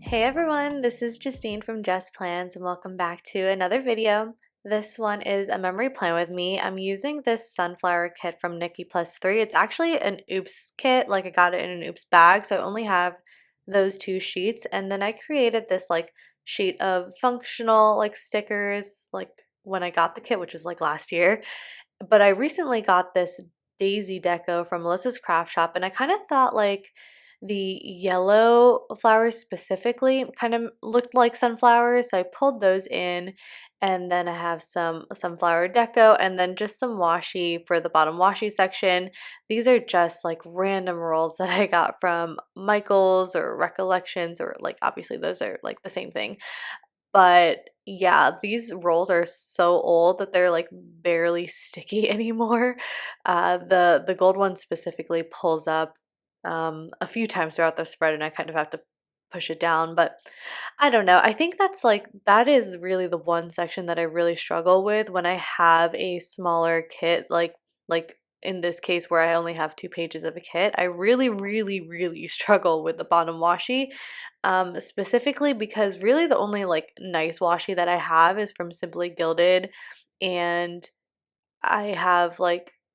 Hey everyone, this is Justine from JustPlans and welcome back to another video. This one is a memory plan with me. I'm using this sunflower kit from Nikki Plus Three. It's actually an oops kit, like I got it in an oops bag, so I only have those two sheets. And then I created this sheet of functional stickers when I got the kit, which was last year. But I recently got this daisy deco from Melissa's craft shop, and I kind of thought the yellow flowers specifically kind of looked like sunflowers, so I pulled those in, and then I have some sunflower deco and then just some washi for the bottom washi section. These are just random rolls that I got from Michael's or Recollections, or obviously those are the same thing. But yeah, these rolls are so old that they're barely sticky anymore. The gold one specifically pulls up a few times throughout the spread, and I kind of have to push it down. But I don't know. I think that is really the one section that I really struggle with when I have a smaller kit, like in this case where I only have 2 pages of a kit. I really, really, really struggle with the bottom washi, specifically because really the only nice washi that I have is from Simply Gilded, and I have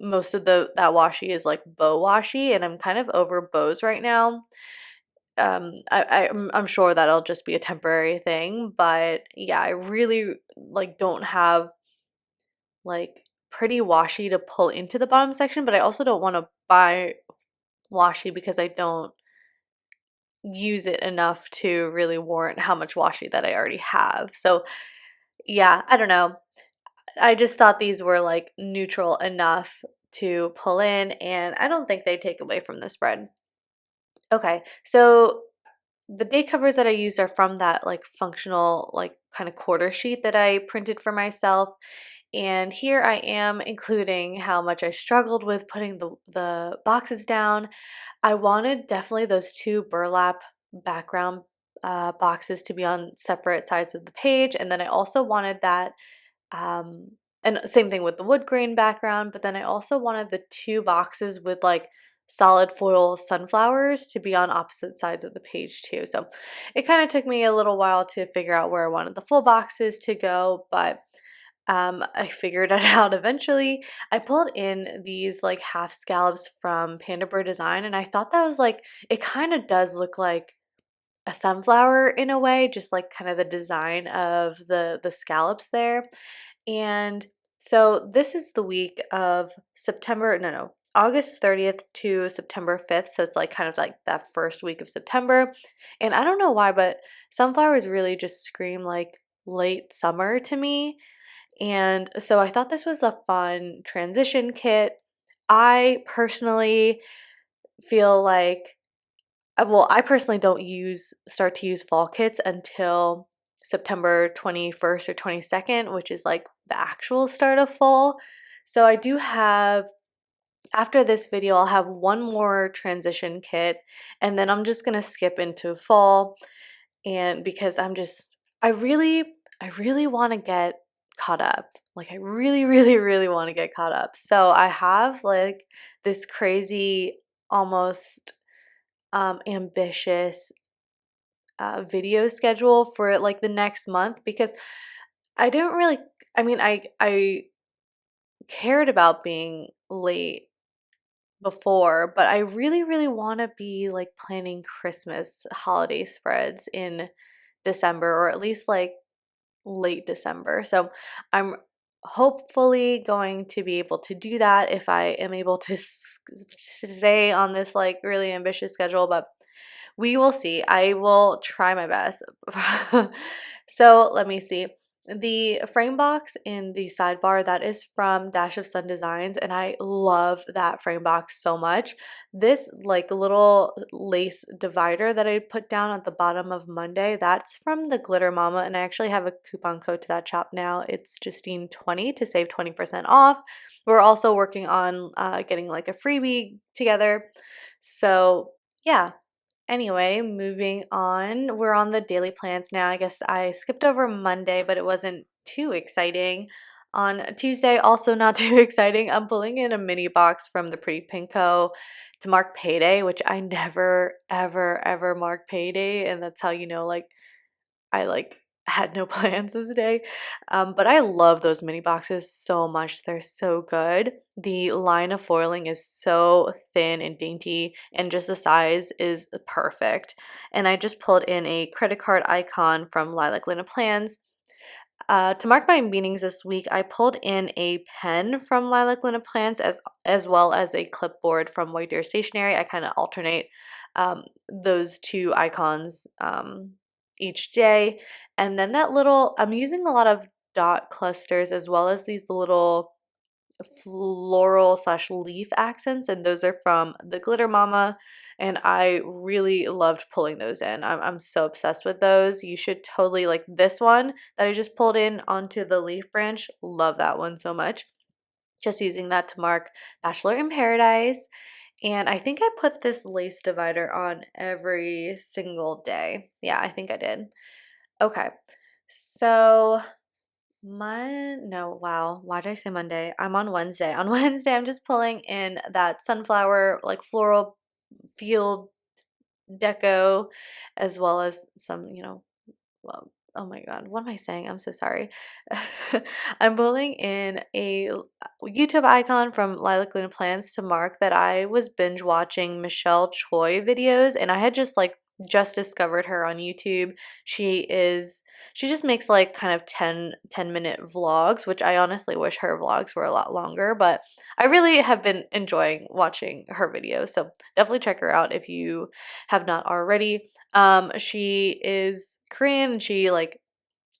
most of the that washi is bow washi, and I'm kind of over bows right now. I'm sure that'll just be a temporary thing, but yeah, I really don't have like pretty washi to pull into the bottom section, but I also don't want to buy washi because I don't use it enough to really warrant how much washi that I already have. So yeah, I don't know. I just thought these were neutral enough to pull in, and I don't think they take away from the spread. Okay, so the date covers that I used are from that functional kind of quarter sheet that I printed for myself. And here I am including how much I struggled with putting the boxes down. I wanted definitely those two burlap background boxes to be on separate sides of the page. And then I also wanted that, and same thing with the wood grain background, but then I also wanted the two boxes with solid foil sunflowers to be on opposite sides of the page too. So it kind of took me a little while to figure out where I wanted the full boxes to go, but I figured it out eventually. I pulled in these half scallops from Panda Bear Design, and I thought that was it kind of does look like a sunflower in a way, just kind of the design of the scallops there. And so this is the week of August 30th to September 5th. So it's kind of that first week of September. And I don't know why, but sunflowers really just scream late summer to me. And so I thought this was a fun transition kit. I personally feel I personally don't start to use fall kits until September 21st or 22nd, which is the actual start of fall. So I do have, after this video, I'll have one more transition kit, and then I'm just gonna skip into fall. And because I really want to get caught up. I really, really, really want to get caught up. So I have this crazy, almost ambitious video schedule for the next month, because I don't really, I mean, I cared about being late before, but I really, really want to be planning Christmas holiday spreads in December, or at least late December. So I'm hopefully going to be able to do that if I am able to stay on this really ambitious schedule, but we will see. I will try my best. So let me see. The frame box in the sidebar, that is from Dash of Sun Designs, and I love that frame box so much. This little lace divider that I put down at the bottom of Monday, that's from the Glitter Mama, and I actually have a coupon code to that shop now. It's Justine20 to save 20% off. We're also working on getting a freebie together. So yeah. Anyway, moving on. We're on the daily plans now. I guess I skipped over Monday, but it wasn't too exciting. On Tuesday, also not too exciting, I'm pulling in a mini box from the Pretty Pinko to mark payday, which I never, ever, ever mark payday. And that's how you know, like, I like had no plans this day. But I love those mini boxes so much. They're so good. The line of foiling is so thin and dainty, and just the size is perfect. And I just pulled in a credit card icon from Lilac Luna Plans. To mark my meetings this week, I pulled in a pen from Lilac Luna Plants as well as a clipboard from White Deer Stationery. I kind of alternate those two icons each day. And then I'm using a lot of dot clusters as well as these little floral slash leaf accents, and those are from the Glitter Mama, and I really loved pulling those in. I'm so obsessed with those. You should totally like this one that I just pulled in onto the leaf branch. Love that one so much. Just using that to mark Bachelor in Paradise. And I think I put this lace divider on every single day. Yeah, I think I did. Okay. So no, wow. Why did I say Monday? I'm on Wednesday. On Wednesday, I'm just pulling in that sunflower, like floral field deco, as well as some, well, oh my God, what am I saying? I'm so sorry. I'm pulling in a YouTube icon from Lilac Luna Plans to mark that I was binge watching Michelle Choi videos, and I had just discovered her on YouTube. She just makes like kind of 10-minute vlogs, which I honestly wish her vlogs were a lot longer, but I really have been enjoying watching her videos. So definitely check her out if you have not already. She is Korean, and she like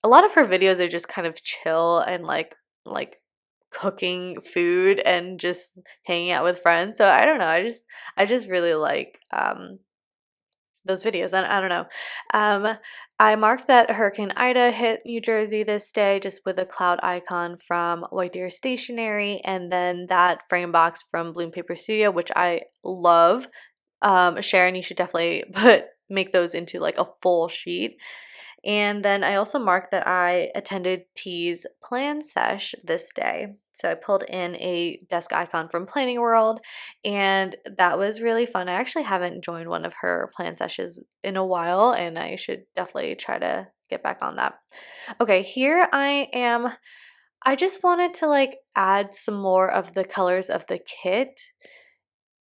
a lot of her videos are just kind of chill and like cooking food and just hanging out with friends. So I don't know. I just really like those videos. And I don't know. I marked that Hurricane Ida hit New Jersey this day just with a cloud icon from White Deer Stationery, and then that frame box from Bloom Paper Studio, which I love. Sharon, you should definitely make those into like a full sheet. And then I also marked that I attended T's plan sesh this day. So I pulled in a desk icon from Planning World, and that was really fun. I actually haven't joined one of her plan sessions in a while, and I should definitely try to get back on that. Okay, here I am. I just wanted to like add some more of the colors of the kit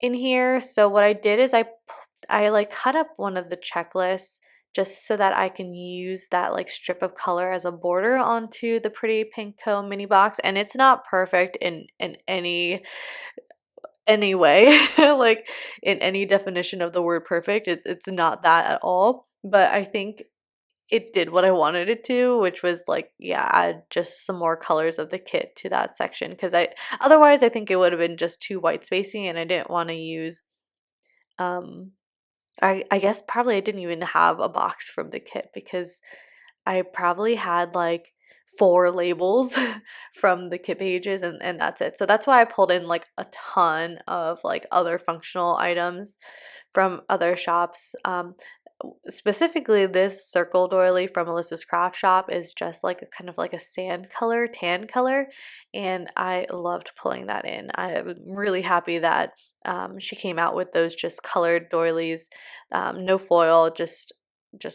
in here. So what I did is I like cut up one of the checklists just so that I can use that like strip of color as a border onto the Pretty Pinko mini box. And it's not perfect in any way, like in any definition of the word perfect. It's not that at all. But I think it did what I wanted it to, which was like, yeah, add just some more colors of the kit to that section. Because otherwise I think it would have been just too white spacey, and I didn't want to use um I guess probably I didn't even have a box from the kit because I probably had like 4 labels from the kit pages, and that's it. So that's why I pulled in like a ton of like other functional items from other shops. Specifically this circle doily from Melissa's Craft Shop is just like a kind of like a sand color, tan color, and I loved pulling that in. I'm really happy that she came out with those just colored doilies, no foil, just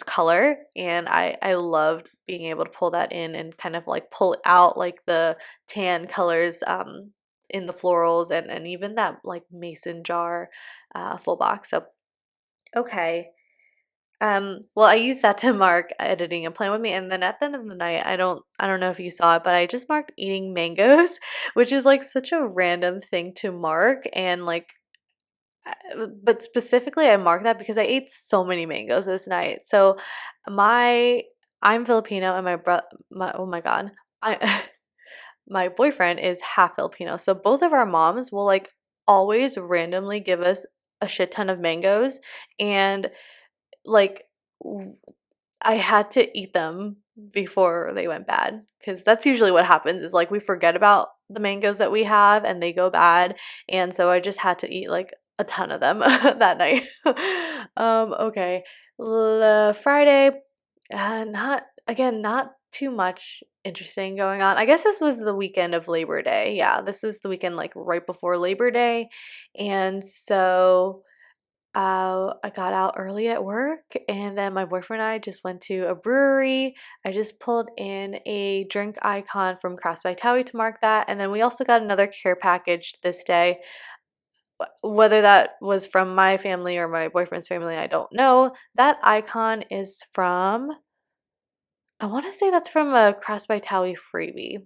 color, and I loved being able to pull that in and kind of like pull out like the tan colors in the florals, and even that like mason jar full box. So okay. Well, I used that to mark editing and playing with me, and then at the end of the night, I don't know if you saw it, but I just marked eating mangoes, which is like such a random thing to mark, and like, but specifically, I marked that because I ate so many mangoes this night. So my I'm Filipino, and my oh my God, I my boyfriend is half Filipino, so both of our moms will like always randomly give us a shit ton of mangoes, and like I had to eat them before they went bad, because that's usually what happens is like we forget about the mangoes that we have and they go bad, and so I just had to eat like a ton of them that night. Okay. Friday, not again, not too much interesting going on. I guess this was the weekend of Labor Day. Yeah, this was the weekend like right before Labor Day. And so I got out early at work, and then my boyfriend and I just went to a brewery. I just pulled in a drink icon from Crafts by Towie to mark that. And then we also got another care package this day. Whether that was from my family or my boyfriend's family, I don't know. That icon is from, I want to say that's from a Crafts by Towie freebie.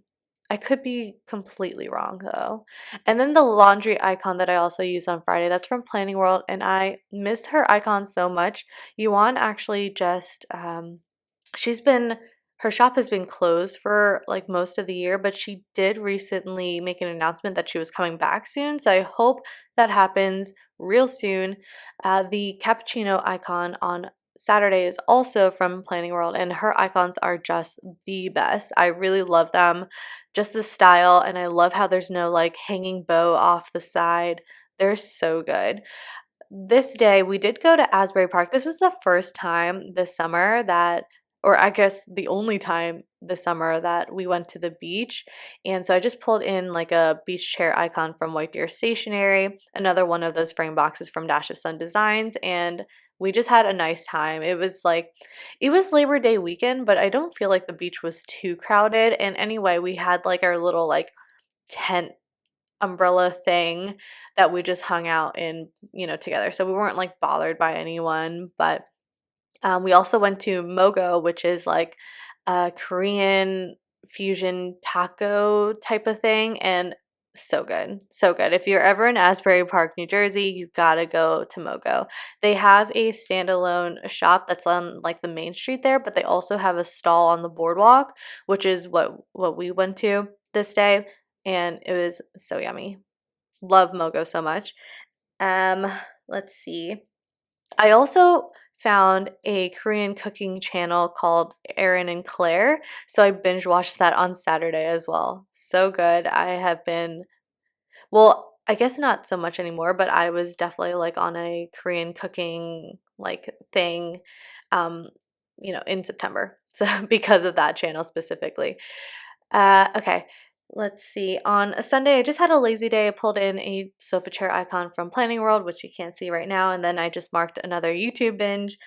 I could be completely wrong though. And then the laundry icon that I also used on Friday, that's from Planning World, and I miss her icon so much. Yuan actually just she's been her shop has been closed for like most of the year, but she did recently make an announcement that she was coming back soon. So I hope that happens real soon. The cappuccino icon on Saturday is also from Planning World, and her icons are just the best. I really love them, just the style, and I love how there's no like hanging bow off the side. They're so good. This day we did go to Asbury Park. This was the first time this summer that, or I guess the only time this summer that we went to the beach. And so I just pulled in like a beach chair icon from White Deer Stationery, another one of those frame boxes from Dash of Sun Designs, and we just had a nice time. It was Labor Day weekend, but I don't feel like the beach was too crowded. And anyway, we had like our little like tent umbrella thing that we just hung out in, together. So we weren't like bothered by anyone. But we also went to Mogo, which is like a Korean fusion taco type of thing. And so good. So good. If you're ever in Asbury Park, New Jersey, you gotta go to Mogo. They have a standalone shop that's on like the main street there, but they also have a stall on the boardwalk, which is what we went to this day, and it was so yummy. Love Mogo so much. Um, let's see. I also found a Korean cooking channel called Erin and Claire, so I binge watched that on Saturday as well. So good. I have been, well, I guess not so much anymore, but I was definitely like on a Korean cooking like thing, um, in September. So because of that channel specifically. Okay, let's see. On a Sunday, I just had a lazy day. I pulled in a sofa chair icon from Planning World, which you can't see right now, and then I just marked another YouTube binge.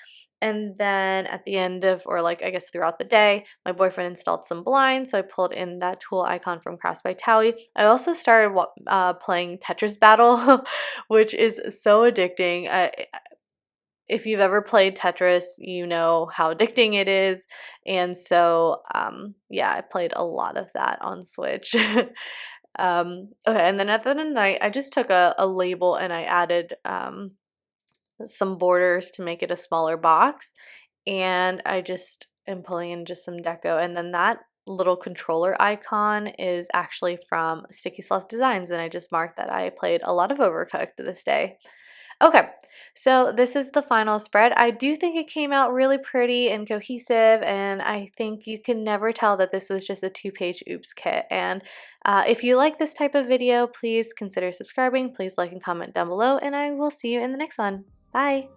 And then at the end of, or like I guess throughout the day, my boyfriend installed some blinds, so I pulled in that tool icon from Crafts by Towie. I also started playing Tetris Battle, which is so addicting. If you've ever played Tetris, you know how addicting it is. And so, yeah, I played a lot of that on Switch. Okay, and then at the end of the night, I just took a label and I added some borders to make it a smaller box. And I just am pulling in just some deco. And then that little controller icon is actually from Sticky Sloth Designs. And I just marked that I played a lot of Overcooked this day. Okay, so this is the final spread. I do think it came out really pretty and cohesive, and I think you can never tell that this was just a two-page oops kit. And if you like this type of video, please consider subscribing. Please like and comment down below, and I will see you in the next one. Bye!